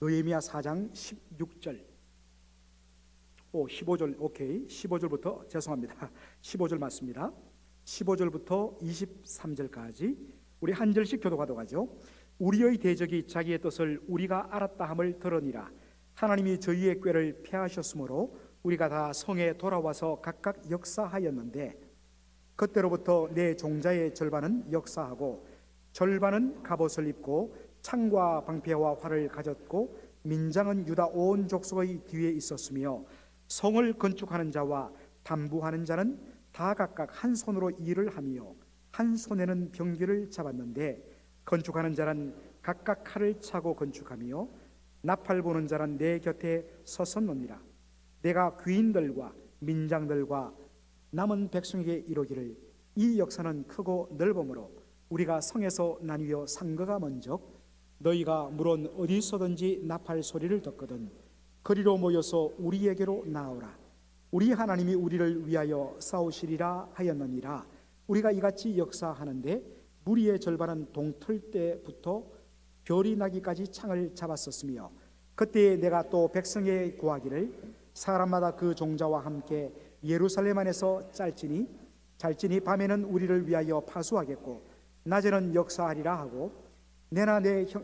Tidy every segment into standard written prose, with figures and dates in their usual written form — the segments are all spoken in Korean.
느헤미야 4장 16절 15절 오케이 15절부터 죄송합니다. 15절 맞습니다. 15절부터 23절까지 우리 한 절씩 교독하도록 하죠. 우리의 대적이 자기의 뜻을 우리가 알았다 함을 들으니라. 하나님이 저희의 꾀를 패하셨으므로 우리가 다 성에 돌아와서 각각 역사하였는데 그때로부터 내 종자의 절반은 역사하고 절반은 갑옷을 입고 창과 방패와 활을 가졌고 민장은 유다 온 족속의 뒤에 있었으며 성을 건축하는 자와 담부하는 자는 다 각각 한 손으로 일을 하며 한 손에는 병기를 잡았는데 건축하는 자는 각각 칼을 차고 건축하며 나팔 부는 자는 내 곁에 서섰느니라. 내가 귀인들과 민장들과 남은 백성에게 이르기를 이 역사는 크고 넓으므로 우리가 성에서 나뉘어 상거가 먼저 너희가 물론 어디서든지 나팔 소리를 듣거든 그리로 모여서 우리에게로 나오라. 우리 하나님이 우리를 위하여 싸우시리라 하였느니라. 우리가 이같이 역사하는데 무리의 절반은 동틀 때부터 별이 나기까지 창을 잡았었으며 그때 내가 또 백성에 고하기를 사람마다 그 종자와 함께 예루살렘 안에서 잘지니 밤에는 우리를 위하여 파수하겠고 낮에는 역사하리라 하고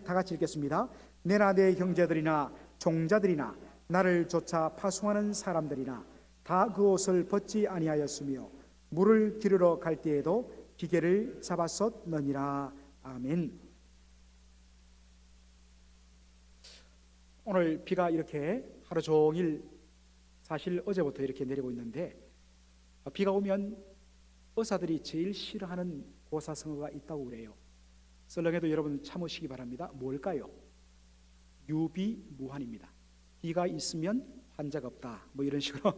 다 같이 읽겠습니다. 내나 내 형제들이나 종자들이나 나를 쫓아 파수하는 사람들이나 다 그 옷을 벗지 아니하였으며 물을 기르러 갈 때에도 기계를 잡았었느니라. 아멘. 오늘 비가 이렇게 하루 종일 사실 어제부터 이렇게 내리고 있는데 비가 오면 의사들이 제일 싫어하는 고사성어가 있다고 그래요. 썰렁해도 여러분 참으시기 바랍니다. 뭘까요? 유비무환입니다. 비가 있으면 환자가 없다 뭐 이런 식으로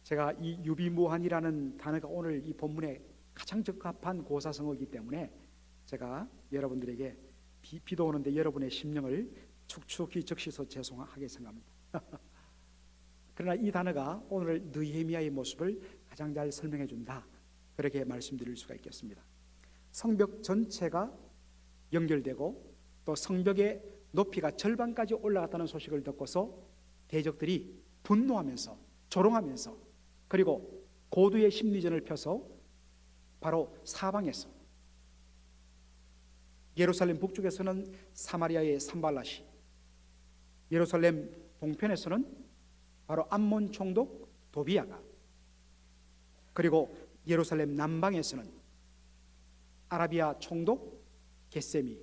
제가 이 유비무환이라는 단어가 오늘 이 본문에 가장 적합한 고사성어이기 때문에 제가 여러분들에게 비도 오는데 여러분의 심령을 축축히 적셔서 죄송하게 생각합니다. 그러나 이 단어가 오늘 느헤미야의 모습을 가장 잘 설명해 준다 그렇게 말씀드릴 수가 있겠습니다. 성벽 전체가 연결되고 또 성벽의 높이가 절반까지 올라갔다는 소식을 듣고서 대적들이 분노하면서 조롱하면서 그리고 고도의 심리전을 펴서 바로 사방에서 예루살렘 북쪽에서는 사마리아의 산발랏이, 예루살렘 동편에서는 바로 암몬 총독 도비야가, 그리고 예루살렘 남방에서는 아라비아 총독 게셈이,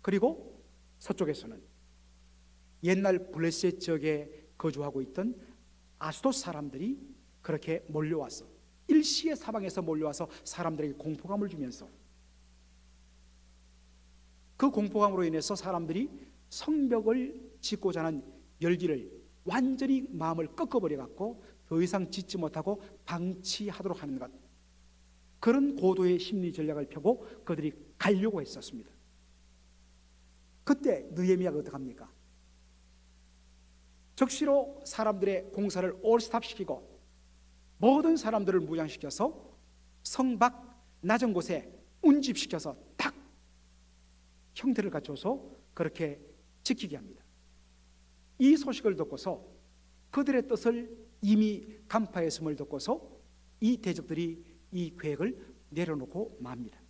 그리고 서쪽에서는 옛날 블레셋 지역에 거주하고 있던 아수도 사람들이 그렇게 몰려와서 일시의 사방에서 몰려와서 사람들에게 공포감을 주면서 그 공포감으로 인해서 사람들이 성벽을 짓고자 하는 열기를 완전히 마음을 꺾어버려 갖고 더 이상 짓지 못하고 방치하도록 하는 것, 그런 고도의 심리 전략을 펴고 그들이 가려고 했었습니다. 그때 느헤미야가 어떡합니까? 적시로 사람들의 공사를 올스탑시키고 모든 사람들을 무장시켜서 성 밖 낮은 곳에 운집시켜서 탁 형태를 갖춰서 그렇게 지키게 합니다. 이 소식을 듣고서 그들의 뜻을 이미 간파했음을 듣고서 이 대적들이 이 계획을 내려놓고 맙니다.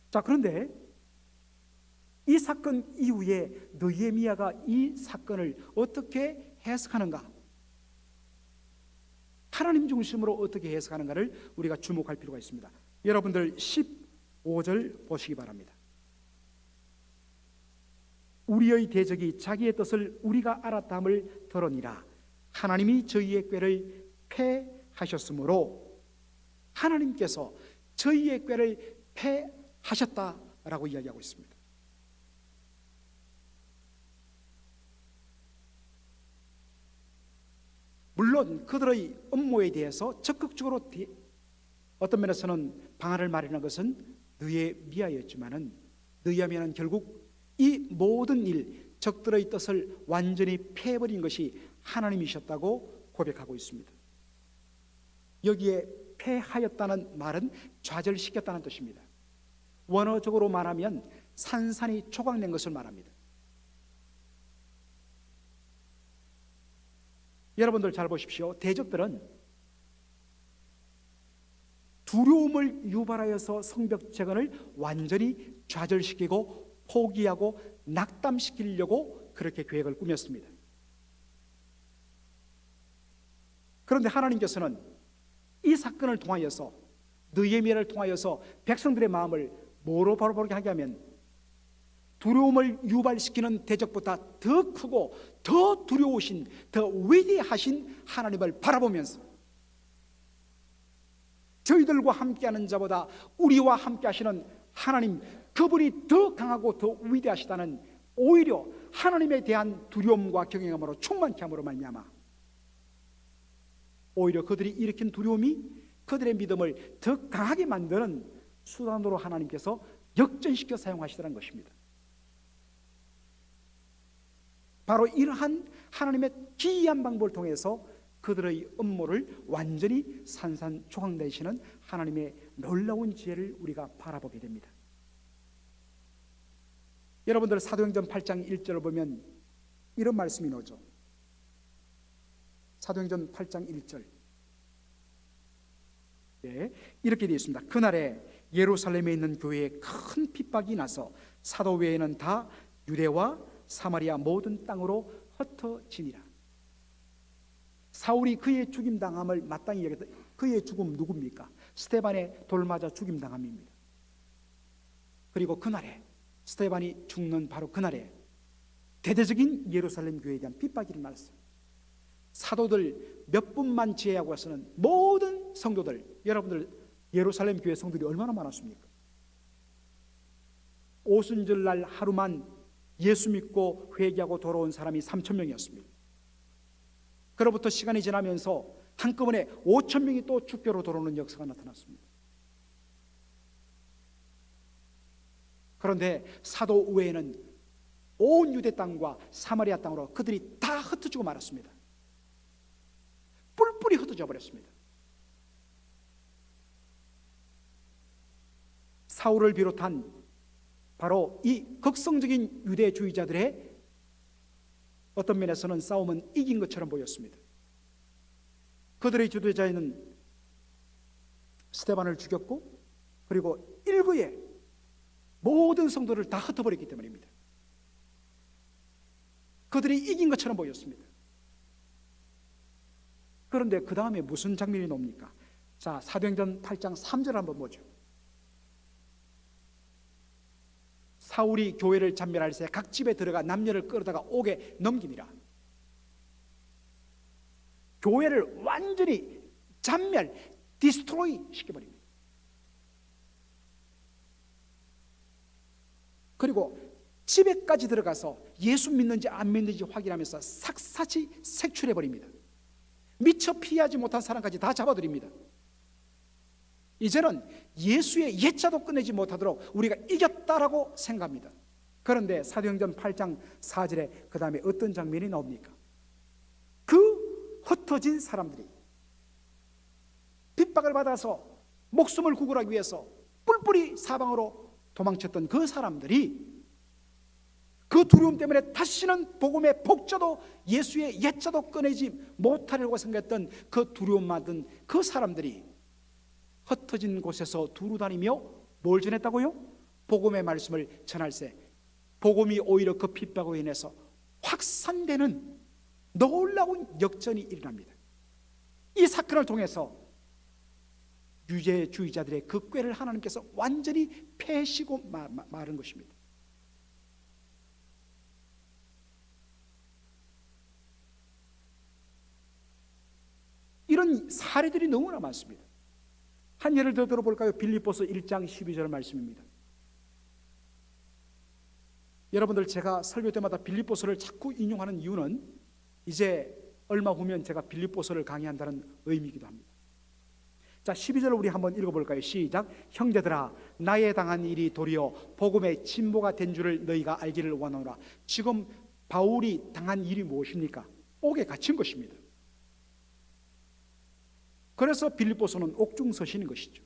자, 그런데 이 사건 이후에 느헤미야가 이 사건을 어떻게 해석하는가, 하나님 중심으로 어떻게 해석하는가를 우리가 주목할 필요가 있습니다. 여러분들 15절 보시기 바랍니다. 우리의 대적이 자기의 뜻을 우리가 알았다함을 들으니라. 하나님이 저희의 꾀를 패하셨으므로, 하나님께서 저희의 꾀를 패하셨다라고 이야기하고 있습니다. 물론 그들의 음모에 대해서 적극적으로 어떤 면에서는 방안을 마련한 것은 느헤미야였지만은 느헤미야는 결국 이 모든 일, 적들의 뜻을 완전히 패해버린 것이 하나님이셨다고 고백하고 있습니다. 여기에 패하였다는 말은 좌절시켰다는 뜻입니다. 원어적으로 말하면 산산이 조각낸 것을 말합니다. 여러분들 잘 보십시오. 대적들은 두려움을 유발하여서 성벽 재건을 완전히 좌절시키고 포기하고 낙담시키려고 그렇게 계획을 꾸몄습니다. 그런데 하나님께서는 이 사건을 통하여서, 느헤미야를 통하여서 백성들의 마음을 뭐로 바로바르게 하게 하면 두려움을 유발시키는 대적보다 더 크고 더 두려우신, 더 위대하신 하나님을 바라보면서 저희들과 함께하는 자보다 우리와 함께하시는 하나님, 그분이 더 강하고 더 위대하시다는 오히려 하나님에 대한 두려움과 경외감으로 충만케 함으로 말미암아 오히려 그들이 일으킨 두려움이 그들의 믿음을 더 강하게 만드는 수단으로 하나님께서 역전시켜 사용하시더라는 것입니다. 바로 이러한 하나님의 기이한 방법을 통해서 그들의 음모를 완전히 산산조각내시는 하나님의 놀라운 지혜를 우리가 바라보게 됩니다. 여러분들 사도행전 8장 1절을 보면 이런 말씀이 나오죠. 사도행전 8장 1절. 네, 이렇게 되어 있습니다. 그날에 예루살렘에 있는 교회에 큰 핍박이 나서 사도 외에는 다 유대와 사마리아 모든 땅으로 흩어지니라. 사울이 그의 죽임당함을 마땅히 여겼다. 그의 죽음 누굽니까? 스데반의 돌 맞아 죽임당함입니다. 그리고 그날에 스데반이 죽는 바로 그날에 대대적인 예루살렘 교회에 대한 핍박이 일어났어요. 사도들 몇 분만 제외하고 해서는 모든 성도들, 여러분들 예루살렘 교회 성도들이 얼마나 많았습니까? 오순절날 하루만 예수 믿고 회개하고 돌아온 사람이 3,000명이었습니다. 그로부터 시간이 지나면서 한꺼번에 5,000명이 또 주교로 돌아오는 역사가 나타났습니다. 그런데 사도 외에는 온 유대 땅과 사마리아 땅으로 그들이 다 흩어지고 말았습니다. 뿔뿔이 흩어져 버렸습니다. 사울을 비롯한 바로 이 극성적인 유대주의자들의 어떤 면에서는 싸움은 이긴 것처럼 보였습니다. 그들의 주도자에는 스데반을 죽였고 그리고 일부의 모든 성도를 다 흩어버렸기 때문입니다. 그들이 이긴 것처럼 보였습니다. 그런데 그 다음에 무슨 장면이 나옵니까? 자, 사도행전 8장 3절 한번 보죠. 사울이 교회를 잔멸할 새 각 집에 들어가 남녀를 끌어다가 옥에 넘김이라. 교회를 완전히 잔멸, 디스트로이 시켜버립니다. 그리고 집에까지 들어가서 예수 믿는지 안 믿는지 확인하면서 샅샅이 색출해버립니다. 미처 피하지 못한 사람까지 다 잡아들입니다. 이제는 예수의 옛자도 끝내지 못하도록 우리가 이겼다라고 생각합니다. 그런데 사도행전 8장 4절에 그 다음에 어떤 장면이 나옵니까? 그 흩어진 사람들이 핍박을 받아서 목숨을 구걸하기 위해서 뿔뿔이 사방으로 도망쳤던 그 사람들이 그 두려움 때문에 다시는 복음의 복자도 예수의 옛자도 꺼내지 못하려고 생각했던 그 두려움 받은 그 사람들이 흩어진 곳에서 두루 다니며 뭘 전했다고요? 복음의 말씀을 전할세 복음이 오히려 그 핍박으로 인해서 확산되는 놀라운 역전이 일어납니다. 이 사건을 통해서 유대주의자들의 그 꾀를 하나님께서 완전히 패시고 마른 것입니다. 이런 사례들이 너무나 많습니다. 한 예를 더 들어볼까요? 빌립보서 1장 12절 말씀입니다. 여러분들 제가 설교 때마다 빌립보서를 자꾸 인용하는 이유는 이제 얼마 후면 제가 빌립보서를 강의한다는 의미이기도 합니다. 자, 12절을 우리 한번 읽어볼까요? 시작. 형제들아, 나에 당한 일이 도리어 복음의 진보가 된 줄을 너희가 알기를 원하노라. 지금 바울이 당한 일이 무엇입니까? 옥에 갇힌 것입니다. 그래서 빌립보서는 옥중서신인 것이죠.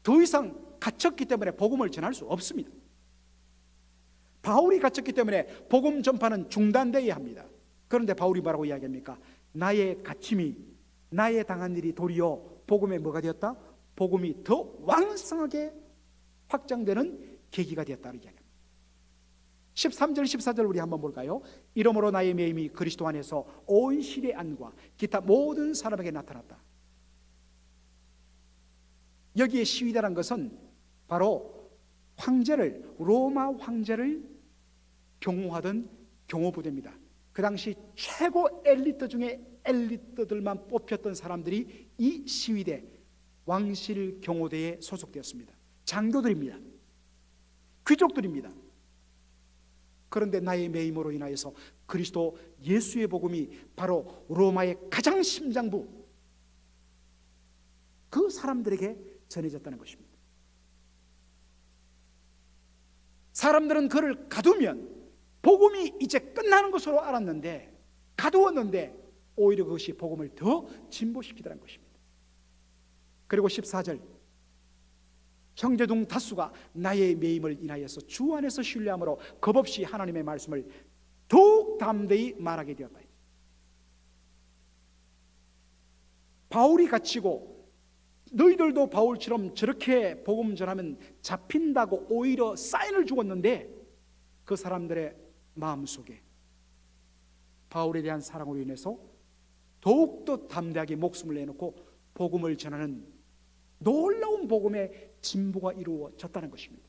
더 이상 갇혔기 때문에 복음을 전할 수 없습니다. 바울이 갇혔기 때문에 복음 전파는 중단되어야 합니다. 그런데 바울이 뭐라고 이야기합니까? 나의 갇힘이, 나의 당한 일이 도리어 복음의 뭐가 되었다? 복음이 더 왕성하게 확장되는 계기가 되었다는 이야기입니다. 13절 14절 우리 한번 볼까요? 이러므로 나의 매임이 그리스도 안에서 온 시대 안과 기타 모든 사람에게 나타났다. 여기에 시위대란 것은 바로 황제를, 로마 황제를 경호하던 경호부대입니다. 그 당시 최고 엘리트 중에 엘리트들만 뽑혔던 사람들이 이 시위대, 왕실 경호대에 소속되었습니다. 장교들입니다. 귀족들입니다. 그런데 나의 매임으로 인하여서 그리스도 예수의 복음이 바로 로마의 가장 심장부, 그 사람들에게 전해졌다는 것입니다. 사람들은 그를 가두면 복음이 이제 끝나는 것으로 알았는데, 가두었는데 오히려 그것이 복음을 더 진보시키더라는 것입니다. 그리고 14절, 형제중 다수가 나의 매임을 인하여서 주 안에서 신뢰함으로 겁없이 하나님의 말씀을 더욱 담대히 말하게 되었다. 바울이 갇히고 너희들도 바울처럼 저렇게 복음 전하면 잡힌다고 오히려 사인을 주었는데, 그 사람들의 마음속에 바울에 대한 사랑으로 인해서 더욱더 담대하게 목숨을 내놓고 복음을 전하는 놀라운 복음의 진보가 이루어졌다는 것입니다.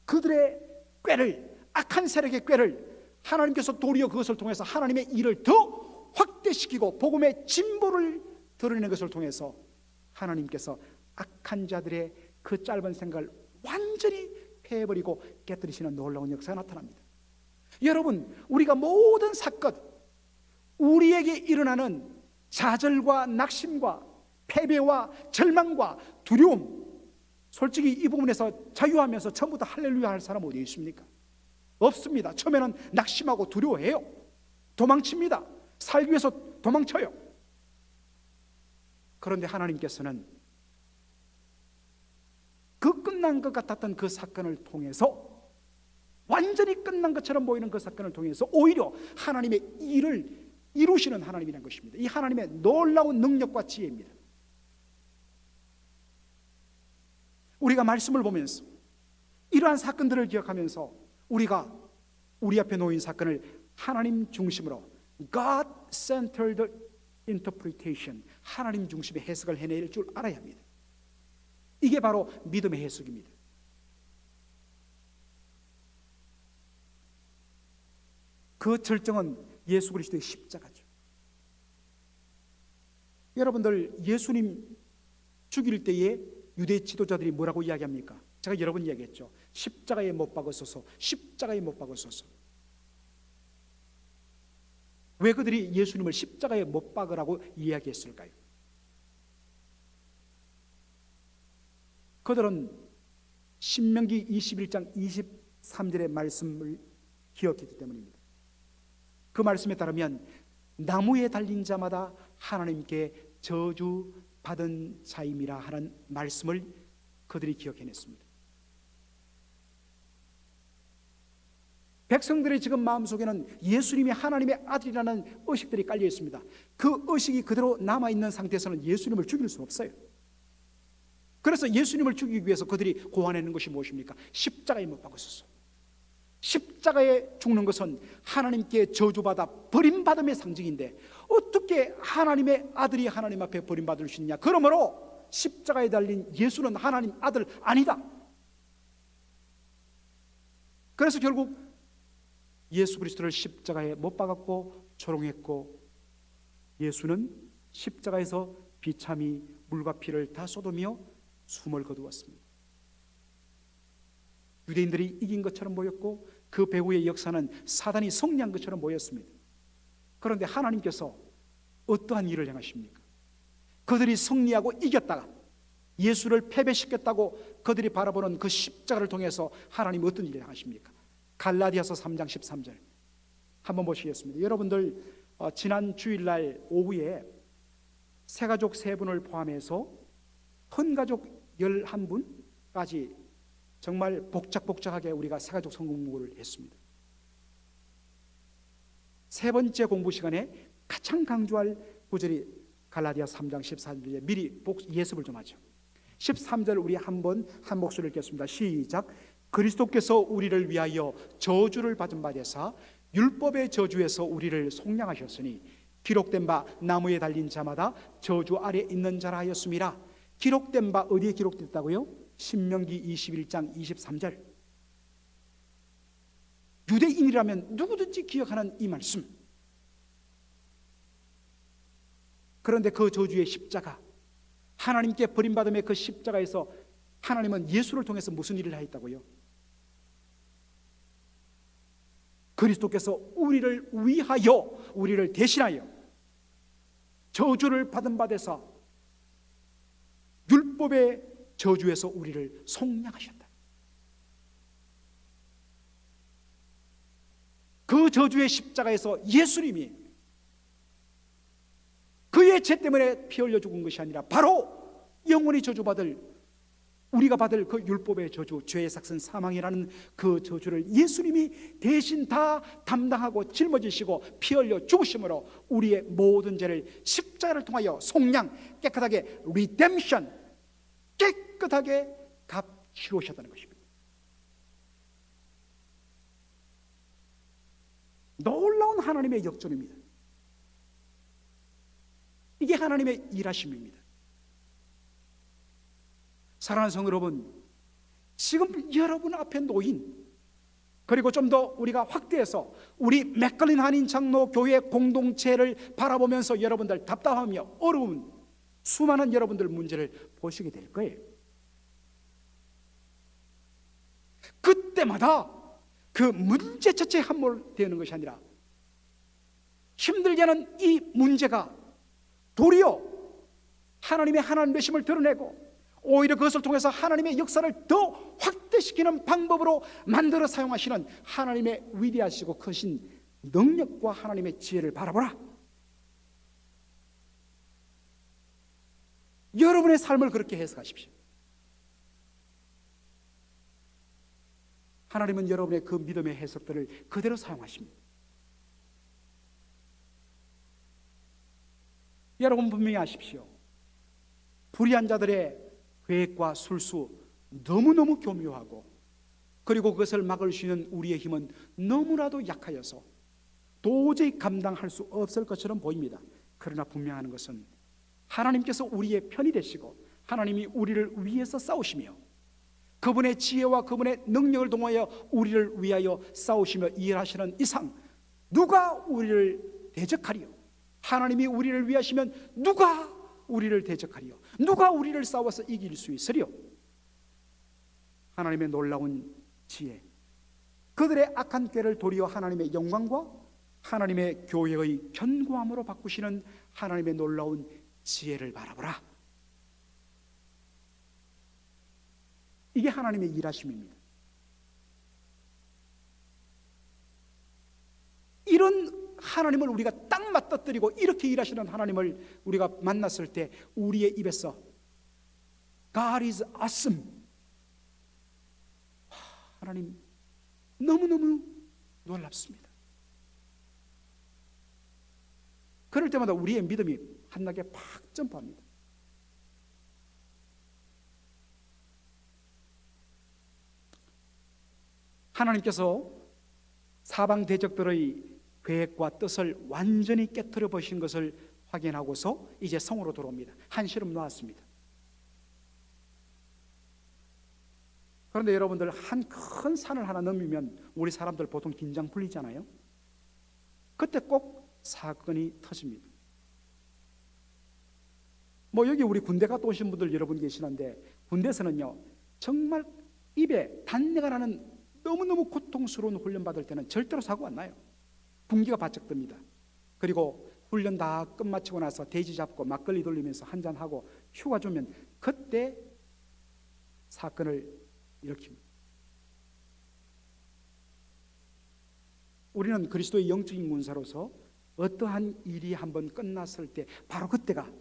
그들의 꾀를, 악한 세력의 꾀를 하나님께서 도리어 그것을 통해서 하나님의 일을 더 확대시키고 복음의 진보를 드러내는 것을 통해서 하나님께서 악한 자들의 그 짧은 생각을 완전히 패해버리고 깨뜨리시는 놀라운 역사가 나타납니다. 여러분, 우리가 모든 사건, 우리에게 일어나는 좌절과 낙심과 패배와 절망과 두려움, 솔직히 이 부분에서 자유하면서 전부 다 할렐루야 할 사람 어디 있습니까? 없습니다. 처음에는 낙심하고 두려워해요. 도망칩니다. 살기 위해서 도망쳐요. 그런데 하나님께서는 그 끝난 것 같았던 그 사건을 통해서, 완전히 끝난 것처럼 보이는 그 사건을 통해서 오히려 하나님의 일을 이루시는 하나님이라는 것입니다. 이 하나님의 놀라운 능력과 지혜입니다. 우리가 말씀을 보면서 이러한 사건들을 기억하면서 우리가 우리 앞에 놓인 사건을 하나님 중심으로 God-centered interpretation, 하나님 중심의 해석을 해낼 줄 알아야 합니다. 이게 바로 믿음의 해석입니다. 그 절정은 예수 그리스도의 십자가죠. 여러분들, 예수님 죽일 때에 유대 지도자들이 뭐라고 이야기합니까? 제가 여러 번 이야기했죠. 십자가에 못 박으소서, 십자가에 못 박으소서. 왜 그들이 예수님을 십자가에 못 박으라고 이야기했을까요? 그들은 신명기 21장 23절의 말씀을 기억했기 때문입니다. 그 말씀에 따르면 나무에 달린 자마다 하나님께 저주받은 자임이라 하는 말씀을 그들이 기억해냈습니다. 백성들의 지금 마음속에는 예수님이 하나님의 아들이라는 의식들이 깔려 있습니다. 그 의식이 그대로 남아있는 상태에서는 예수님을 죽일 수 없어요. 그래서 예수님을 죽이기 위해서 그들이 고안해낸 것이 무엇입니까? 십자가에 못 박으소서. 십자가에 죽는 것은 하나님께 저주받아 버림받음의 상징인데 어떻게 하나님의 아들이 하나님 앞에 버림받을 수 있냐? 그러므로 십자가에 달린 예수는 하나님 아들 아니다. 그래서 결국 예수 그리스도를 십자가에 못 박았고 조롱했고, 예수는 십자가에서 비참히 물과 피를 다 쏟으며 숨을 거두었습니다. 유대인들이 이긴 것처럼 보였고 그 배후의 역사는 사단이 승리한 것처럼 보였습니다. 그런데 하나님께서 어떠한 일을 행하십니까? 그들이 승리하고 이겼다가 예수를 패배시켰다고 그들이 바라보는 그 십자가를 통해서 하나님이 어떤 일을 행하십니까? 갈라디아서 3장 13절 한번 보시겠습니다. 여러분들 지난 주일날 오후에 새가족 3분을 포함해서 헌가족 11분까지 정말 복작복작하게 우리가 세가족 성공부를 했습니다. 세 번째 공부 시간에 가장 강조할 구절이 갈라디아 3장 14절에 미리 예습을 좀 하죠. 13절 우리 한 목소리를 읽겠습니다. 시작. 그리스도께서 우리를 위하여 저주를 받은 바 되사 율법의 저주에서 우리를 속량하셨으니 기록된 바 나무에 달린 자마다 저주 아래 있는 자라 하였음이라. 기록된 바 어디에 기록됐다고요? 신명기 21장 23절. 유대인이라면 누구든지 기억하는 이 말씀. 그런데 그 저주의 십자가, 하나님께 버림받음의 그 십자가에서 하나님은 예수를 통해서 무슨 일을 하였다고요? 그리스도께서 우리를 위하여, 우리를 대신하여 저주를 받은 바 되사 율법의 저주에서 우리를 속량하셨다. 그 저주의 십자가에서 예수님이 그의 죄 때문에 피 흘려 죽은 것이 아니라 바로 영원히 저주받을, 우리가 받을 그 율법의 저주, 죄의 삭슨 사망이라는 그 저주를 예수님이 대신 다 담당하고 짊어지시고 피 흘려 죽으심으로 우리의 모든 죄를 십자가를 통하여 속량, 깨끗하게 리뎀션, 깨끗하게 값치르셨다는 것입니다. 놀라운 하나님의 역전입니다. 이게 하나님의 일하심입니다. 사랑하는 성도 여러분, 지금 여러분 앞에 놓인, 그리고 좀 더 우리가 확대해서 우리 맥걸린 한인 장로 교회 공동체를 바라보면서 여러분들 답답하며 어려운 수많은 여러분들 문제를 보시게 될 거예요. 그때마다 그 문제 자체에 함몰되는 것이 아니라 힘들게 하는 이 문제가 도리어 하나님의 하나님 되심을 드러내고 오히려 그것을 통해서 하나님의 역사를 더 확대시키는 방법으로 만들어 사용하시는 하나님의 위대하시고 크신 능력과 하나님의 지혜를 바라보라. 여러분의 삶을 그렇게 해석하십시오. 하나님은 여러분의 그 믿음의 해석들을 그대로 사용하십니다. 여러분 분명히 아십시오. 불의한 자들의 계획과 술수 너무너무 교묘하고, 그리고 그것을 막을 수 있는 우리의 힘은 너무나도 약하여서 도저히 감당할 수 없을 것처럼 보입니다. 그러나 분명한 것은 하나님께서 우리의 편이 되시고 하나님이 우리를 위해서 싸우시며 그분의 지혜와 그분의 능력을 동하여 우리를 위하여 싸우시며 일하시는 이상 누가 우리를 대적하리요? 하나님이 우리를 위하시면 누가 우리를 대적하리요? 누가 우리를 싸워서 이길 수 있으리요? 하나님의 놀라운 지혜, 그들의 악한 꾀를 도리어 하나님의 영광과 하나님의 교회의 견고함으로 바꾸시는 하나님의 놀라운 지혜를 바라보라. 이게 하나님의 일하심입니다. 이런 하나님을 우리가 딱 맞닥뜨리고 이렇게 일하시는 하나님을 우리가 만났을 때 우리의 입에서 God is awesome, 하나님 너무너무 놀랍습니다. 그럴 때마다 우리의 믿음이 한나게 팍 점프합니다. 하나님께서 사방 대적들의 계획과 뜻을 완전히 깨트려 버신 것을 확인하고서 이제 성으로 돌아옵니다. 한시름 놓았습니다. 그런데 여러분들, 한 큰 산을 하나 넘으면 우리 사람들 보통 긴장 풀리잖아요. 그때 꼭 사건이 터집니다. 뭐 여기 우리 군대 갔다 오신 분들 여러분 계시는데, 군대에서는요 정말 입에 단내가 나는 너무너무 고통스러운 훈련 받을 때는 절대로 사고 안 나요. 분기가 바짝 듭니다. 그리고 훈련 다 끝마치고 나서 돼지 잡고 막걸리 돌리면서 한잔하고 휴가 주면 그때 사건을 일으킵니다. 우리는 그리스도의 영적인 군사로서 어떠한 일이 한번 끝났을 때 바로 그때가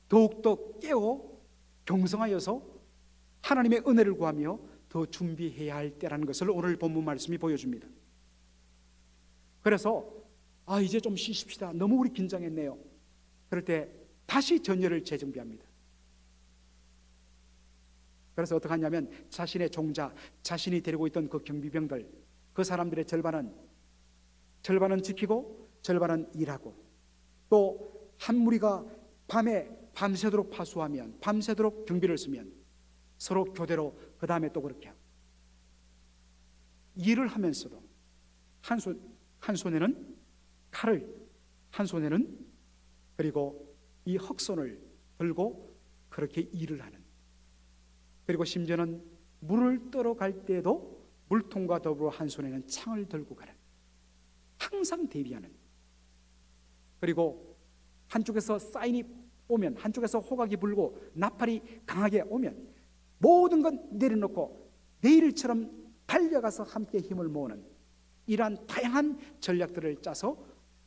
더욱더 깨어 경성하여서 하나님의 은혜를 구하며 더 준비해야 할 때라는 것을 오늘 본문 말씀이 보여줍니다. 그래서 이제 좀 쉬십시다. 너무 우리 긴장했네요. 그럴 때 다시 전열을 재정비합니다. 그래서 어떻게 하냐면 자신의 종자, 자신이 데리고 있던 그 경비병들, 그 사람들의 절반은 지키고 절반은 일하고, 또 한 무리가 밤에 밤새도록 파수하면, 밤새도록 경비를 쓰면 서로 교대로 그 다음에 또 그렇게 하고, 일을 하면서도 한 손에는 칼을, 한 손에는 그리고 이 흑손을 들고 그렇게 일을 하는, 그리고 심지어는 물을 떠러 갈 때도 물통과 더불어 한 손에는 창을 들고 가는, 항상 대비하는, 그리고 한쪽에서 사인이 오면, 한쪽에서 호각이 불고 나팔이 강하게 오면 모든 건 내려놓고 내일처럼 달려가서 함께 힘을 모으는, 이러한 다양한 전략들을 짜서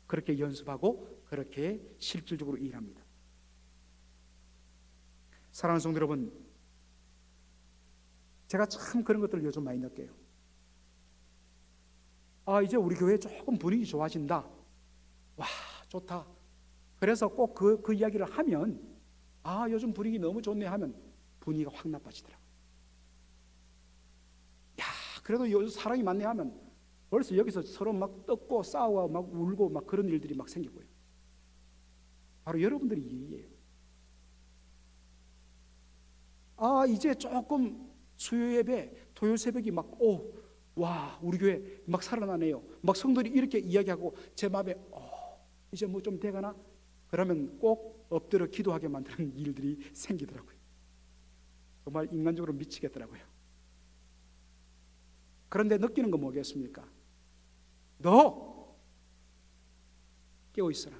그렇게 연습하고 그렇게 실질적으로 일합니다. 사랑하는 성도 여러분, 제가 참 그런 것들을 요즘 많이 느껴요. 이제 우리 교회 조금 분위기 좋아진다. 와, 좋다. 그래서 꼭 그 이야기를 하면, 요즘 분위기 너무 좋네 하면 분위기가 확 나빠지더라고요. 야, 그래도 요즘 사람이 많네 하면 벌써 여기서 서로 막 뜯고 싸우고 막 울고 막 그런 일들이 막 생기고요. 바로 여러분들이 일이에요. 이제 조금 수요 예배, 토요 새벽이 막 와, 우리 교회 막 살아나네요. 막 성도들이 이렇게 이야기하고 제 마음에 이제 뭐 좀 돼가나? 그러면 꼭 엎드려 기도하게 만드는 일들이 생기더라고요. 정말 인간적으로 미치겠더라고요. 그런데 느끼는 거 뭐겠습니까? 너 깨어 있어라.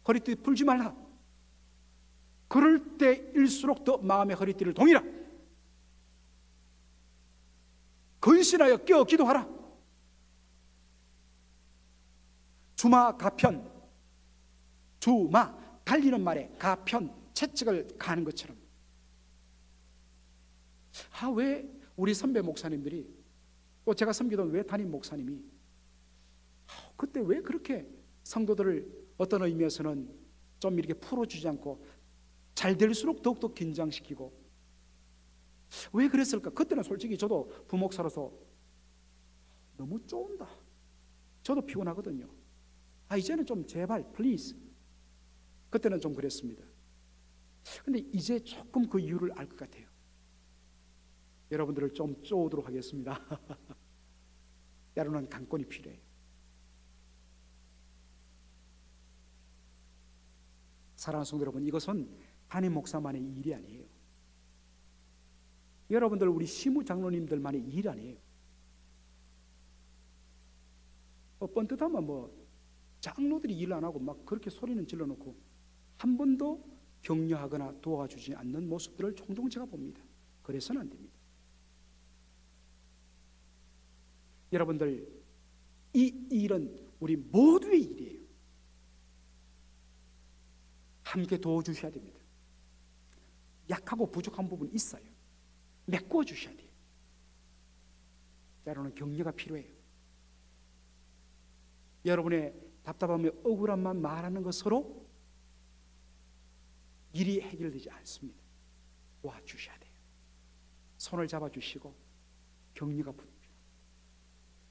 허리띠 풀지 말라. 그럴 때일수록 더 마음의 허리띠를 동이라. 근신하여 깨어 기도하라. 주마 가편, 주마 달리는 말에 가편, 채찍을 가는 것처럼. 왜 우리 선배 목사님들이, 또 제가 섬기던 왜 담임 목사님이 그때 왜 그렇게 성도들을 어떤 의미에서는 좀 이렇게 풀어주지 않고 잘 될수록 더욱더 긴장시키고, 왜 그랬을까? 그때는 솔직히 저도 부목사로서 너무 쫀다. 저도 피곤하거든요. 이제는 좀 제발 플리즈. 그때는 좀 그랬습니다. 근데 이제 조금 그 이유를 알 것 같아요. 여러분들을 좀 쪼도록 하겠습니다. 때로는 강권이 필요해요. 사랑하는 성도 여러분, 이것은 담임 목사만의 일이 아니에요. 여러분들, 우리 시무 장로님들만의 일 아니에요. 뻔뜻하면 장로들이 일 안 하고 막 그렇게 소리는 질러놓고 한 번도 격려하거나 도와주지 않는 모습들을 종종 제가 봅니다. 그래서는 안 됩니다. 여러분들, 이 일은 우리 모두의 일이에요. 함께 도와주셔야 됩니다. 약하고 부족한 부분이 있어요. 메꿔 주셔야 돼요. 때로는 격려가 필요해요. 여러분의 답답함에 억울함만 말하는 것으로 일이 해결되지 않습니다. 도와주셔야 돼요. 손을 잡아주시고 격려가 필요해요.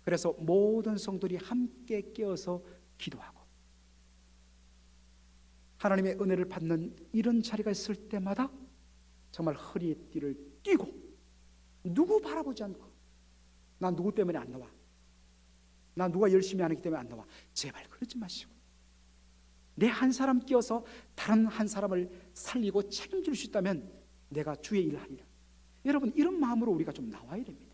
그래서 모든 성도들이 함께 깨어서 기도하고 하나님의 은혜를 받는 이런 자리가 있을 때마다 정말 허리에 띠를 띠고, 누구 바라보지 않고, 난 누구 때문에 안 나와, 난 누가 열심히 하기 때문에 안 나와, 제발 그러지 마시고 내 한 사람 끼어서 다른 한 사람을 살리고 책임질 수 있다면 내가 주의 일을 하리라. 여러분, 이런 마음으로 우리가 좀 나와야 됩니다.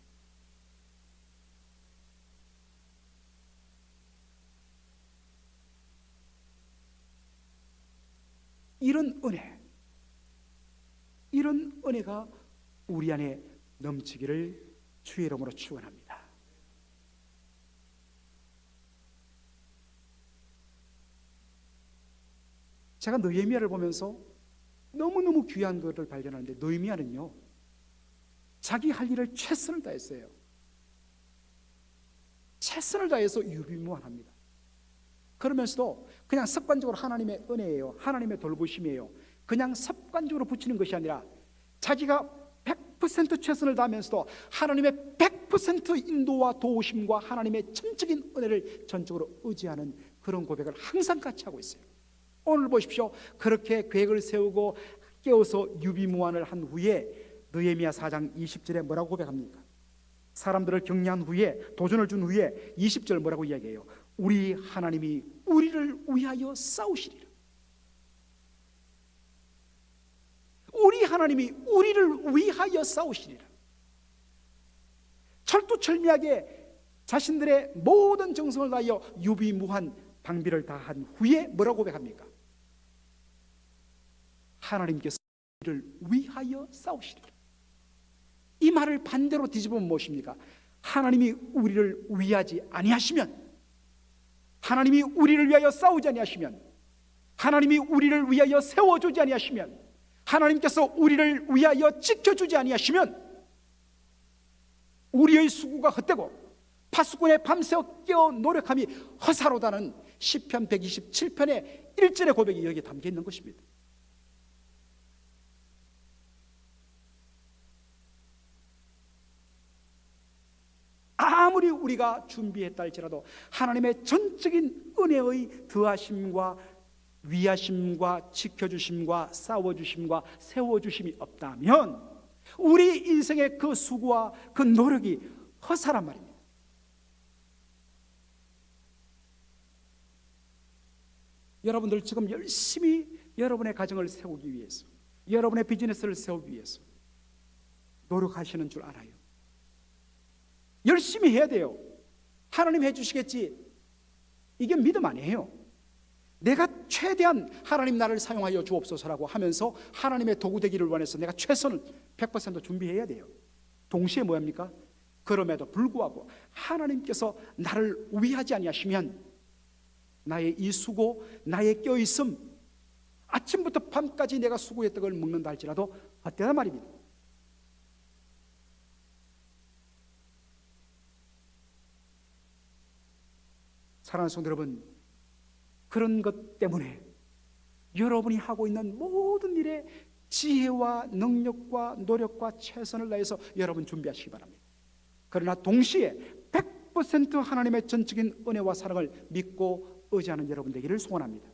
이런 은혜가 우리 안에 넘치기를 주의 이름으로 축원합니다. 제가 느헤미야를 보면서 너무너무 귀한 것을 발견하는데, 느헤미야는요 자기 할 일을 최선을 다했어요. 최선을 다해서 유비무환합니다. 그러면서도 그냥 습관적으로 하나님의 은혜예요, 하나님의 돌보심이에요, 그냥 습관적으로 붙이는 것이 아니라 자기가 100% 최선을 다하면서도 하나님의 100% 인도와 도우심과 하나님의 전적인 은혜를 전적으로 의지하는 그런 고백을 항상 같이 하고 있어요. 오늘 보십시오. 그렇게 계획을 세우고 깨어서 유비무환을 한 후에 느헤미야 4장 20절에 뭐라고 고백합니까? 사람들을 격려한 후에, 도전을 준 후에 20절 뭐라고 이야기해요? 우리 하나님이 우리를 위하여 싸우시리라. 우리 하나님이 우리를 위하여 싸우시리라. 철두철미하게 자신들의 모든 정성을 다하여 유비무한 방비를 다한 후에 뭐라고 고백합니까? 하나님께서 우리를 위하여 싸우시리라. 이 말을 반대로 뒤집으면 무엇입니까? 하나님이 우리를 위하지 아니하시면, 하나님이 우리를 위하여 싸우지 아니하시면, 하나님이 우리를 위하여 세워주지 아니하시면, 하나님께서 우리를 위하여 지켜주지 아니하시면 우리의 수고가 헛되고 파수꾼의 밤새워 깨어 노력함이 허사로다는 시편 127편의 1절의 고백이 여기에 담겨 있는 것입니다. 아무리 우리가 준비했다 할지라도 하나님의 전적인 은혜의 더하심과 위하심과 지켜주심과 싸워주심과 세워주심이 없다면 우리 인생의 그 수고와 그 노력이 허사란 말입니다. 여러분들 지금 열심히 여러분의 가정을 세우기 위해서, 여러분의 비즈니스를 세우기 위해서 노력하시는 줄 알아요. 열심히 해야 돼요. 하나님 해주시겠지, 이게 믿음 아니에요. 내가 최대한 하나님 나를 사용하여 주옵소서라고 하면서 하나님의 도구 되기를 원해서 내가 최선을 100% 준비해야 돼요. 동시에 뭐합니까? 그럼에도 불구하고 하나님께서 나를 위하지 아니하시면 나의 이 수고, 나의 껴있음, 아침부터 밤까지 내가 수고했던 걸 먹는다 할지라도 헛되단 말입니다. 사랑하는 성도 여러분, 그런 것 때문에 여러분이 하고 있는 모든 일에 지혜와 능력과 노력과 최선을 다해서 여러분 준비하시기 바랍니다. 그러나 동시에 100% 하나님의 전적인 은혜와 사랑을 믿고 의지하는 여러분 되기를 소원합니다.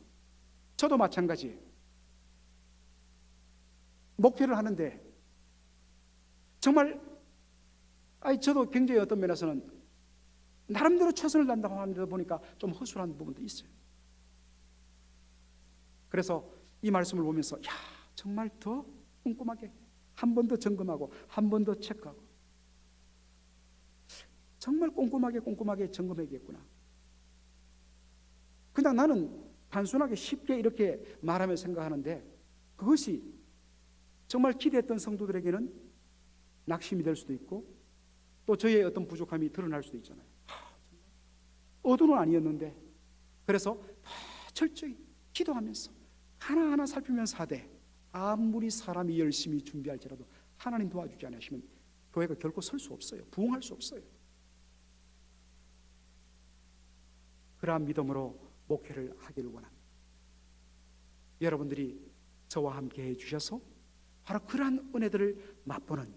저도 마찬가지예요. 목회를 하는데 정말 저도 굉장히 어떤 면에서는 나름대로 최선을 다한다고 하는데 보니까 좀 허술한 부분도 있어요. 그래서 이 말씀을 보면서 정말 더 꼼꼼하게 한 번 더 점검하고 한 번 더 체크하고 정말 꼼꼼하게 점검해야겠구나. 그냥 나는 단순하게 쉽게 이렇게 말하며 생각하는데 그것이 정말 기대했던 성도들에게는 낙심이 될 수도 있고 또 저의 어떤 부족함이 드러날 수도 있잖아요. 어두는 아니었는데, 그래서 철저히 기도하면서 하나하나 살피면서 하되 아무리 사람이 열심히 준비할지라도 하나님 도와주지 않으시면 교회가 결코 설 수 없어요. 부흥할 수 없어요. 그러한 믿음으로 목회를 하기를 원합니다. 여러분들이 저와 함께 해주셔서 바로 그러한 은혜들을 맛보는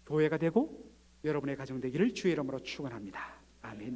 교회가 되고 여러분의 가정 되기를 주의 이름으로 축원합니다. 아멘.